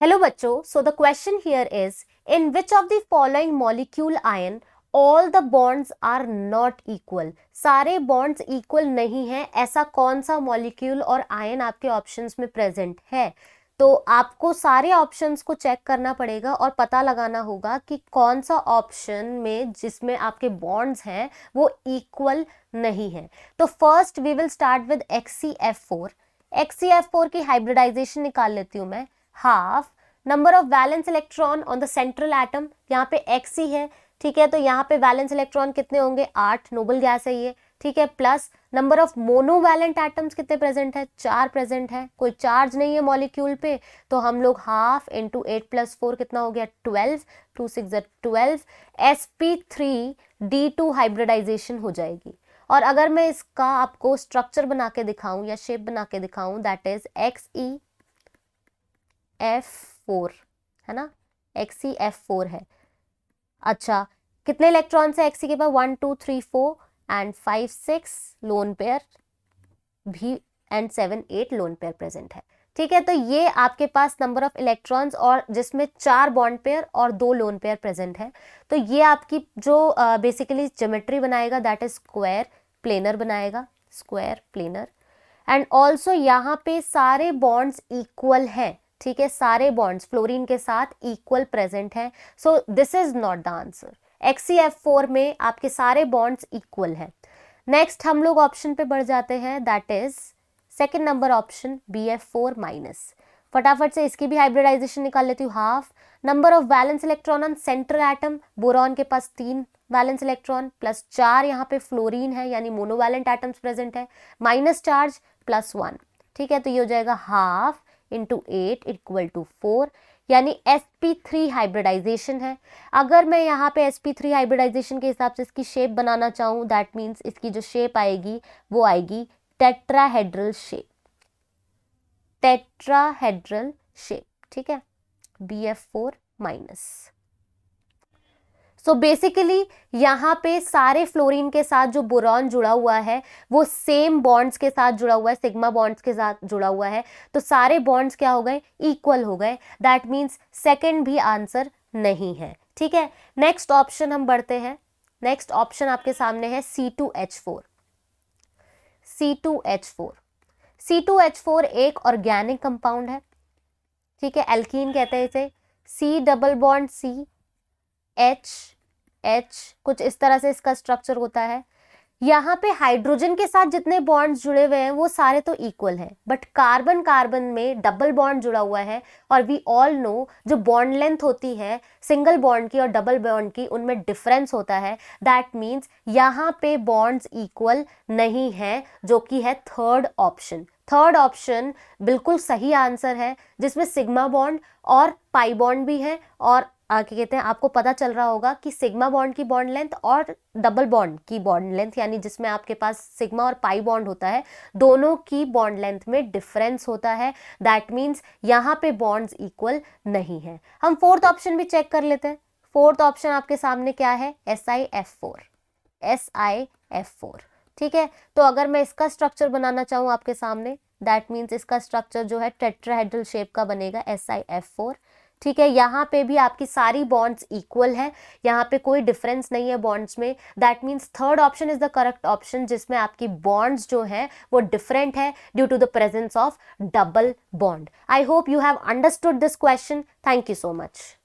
Hello बच्चों, so the question here is, in which of the following molecule ion all the bonds are not equal? सारे bonds equal नहीं हैं, ऐसा कौन सा molecule और ion आपके options में present है? तो आपको सारे ऑप्शंस को चेक करना पड़ेगा और पता लगाना होगा कि कौन सा ऑप्शन में जिसमें आपके बॉन्ड्स हैं वो इक्वल नहीं है। तो first we will start with XCF4। XCF4 की हाइब्रिडाइजेशन निकाल लेती हूँ मैं। Half number of valence electron on the central atom, यहाँ पे Xc है, ठीक है, तो यहाँ पे वैलेंस इलेक्ट्रॉन कितने होंगे, 8, नोबल गैस है ये, ठीक है, plus number of monovalent atoms कितने प्रेजेंट है, 4 प्रेजेंट है, कोई चार्ज नहीं है मॉलिक्यूल पे, तो हम लोग हाफ इंटू 8 + 4 कितना हो गया 12, 2 6 12, sp3d2 हाइब्रिडाइजेशन हो जाएगी। और अगर मैं इसका आपको स्ट्रक्चर बना के दिखाऊं या शेप बना के दिखाऊं, दैट इज XeF4 है ना, XeF4 है। अच्छा, कितने इलेक्ट्रॉन्स है Xe के पास, 1 2 3 4 एंड 5 6 लोन पेयर भी एंड 7 8 लोन पेयर प्रेजेंट है, ठीक है। तो ये आपके पास नंबर ऑफ इलेक्ट्रॉन्स और जिसमें 4 बॉन्ड पेयर और 2 लोन पेयर प्रेजेंट है। तो ये आपकी जो बेसिकली ज्योमेट्री बनाएगा दैट इज स्क्वायर प्लेनर बनाएगा, स्क्वायर प्लेनर। एंड ऑल्सो यहाँ पे सारे बॉन्ड्स इक्वल हैं, ठीक है, सारे बॉन्ड्स फ्लोरीन के साथ इक्वल प्रेजेंट है। So this is not the answer. XeF4 में आपके सारे बॉन्ड्स इक्वल है। नेक्स्ट हम लोग ऑप्शन पे बढ़ जाते हैं, that is second number option BF4-। फटाफट से इसकी भी हाइब्रिडाइजेशन निकाल लेती हूँ। Half number of valence electron on central atom, boron के पास 3 वैलेंस इलेक्ट्रॉन प्लस 4 यहाँ पे फ्लोरीन है यानी मोनोवैलेंट एटम्स प्रेजेंट है, माइनस चार्ज +1, ठीक है, तो ये हो जाएगा हाफ इंटू 8 इक्वल टू 4 यानी sp3 हाइब्रिडाइजेशन है। अगर मैं यहाँ पे sp3 हाइब्रिडाइजेशन के हिसाब से इसकी शेप बनाना चाहूँ, दैट मीन्स इसकी जो शेप आएगी वो आएगी टेट्राहेड्रल शेप, टेट्राहेड्रल शेप, ठीक है, BF4-। सो बेसिकली यहाँ पे सारे फ्लोरीन के साथ जो बोरॉन जुड़ा हुआ है वो सेम बॉन्ड्स के साथ जुड़ा हुआ है, सिग्मा बॉन्ड्स के साथ जुड़ा हुआ है, तो सारे बॉन्ड्स क्या हो गए, इक्वल हो गए। दैट मीन्स सेकंड भी आंसर नहीं है, ठीक है। नेक्स्ट ऑप्शन हम बढ़ते हैं। नेक्स्ट ऑप्शन आपके सामने है C2H4। C2H4 C2H4 एक ऑर्गेनिक कंपाउंड है, ठीक है, एल्कीन कहते हैं इसे। C+C H कुछ इस तरह से इसका स्ट्रक्चर होता है। यहाँ पे हाइड्रोजन के साथ जितने बॉन्ड्स जुड़े हुए हैं वो सारे तो इक्वल हैं, बट कार्बन कार्बन में डबल बॉन्ड जुड़ा हुआ है और वी ऑल नो जो बॉन्ड लेंथ होती है सिंगल बॉन्ड की और डबल बॉन्ड की उनमें डिफरेंस होता है। दैट मीन्स यहाँ पे बॉन्ड्स इक्वल नहीं है, जो कि है थर्ड ऑप्शन। थर्ड ऑप्शन बिल्कुल सही आंसर है, जिसमें सिग्मा बॉन्ड और पाई बॉन्ड भी है। और आगे कहते हैं, आपको पता चल रहा होगा कि सिग्मा बॉन्ड की बॉन्ड लेंथ और डबल बॉन्ड की बॉन्ड लेंथ यानी जिसमें आपके पास सिग्मा और पाई बॉन्ड होता है, दोनों की बॉन्ड लेंथ में डिफरेंस होता है। दैट मीन्स यहाँ पे बॉन्ड्स इक्वल नहीं है। हम फोर्थ ऑप्शन भी चेक कर लेते हैं। फोर्थ ऑप्शन आपके सामने क्या है, SiF4, SiF4, ठीक है। तो अगर मैं इसका स्ट्रक्चर बनाना चाहूँ आपके सामने, दैट मीन्स इसका स्ट्रक्चर जो है टेट्राहेड्रल शेप का बनेगा, SiF4, ठीक है। यहाँ पे भी आपकी सारी बॉन्ड्स इक्वल है, यहाँ पे कोई डिफरेंस नहीं है बॉन्ड्स में। That means third option is the correct option, जिसमें आपकी बॉन्ड्स जो है वो डिफरेंट है due to the presence of double bond. I hope you have understood this question. Thank you so much.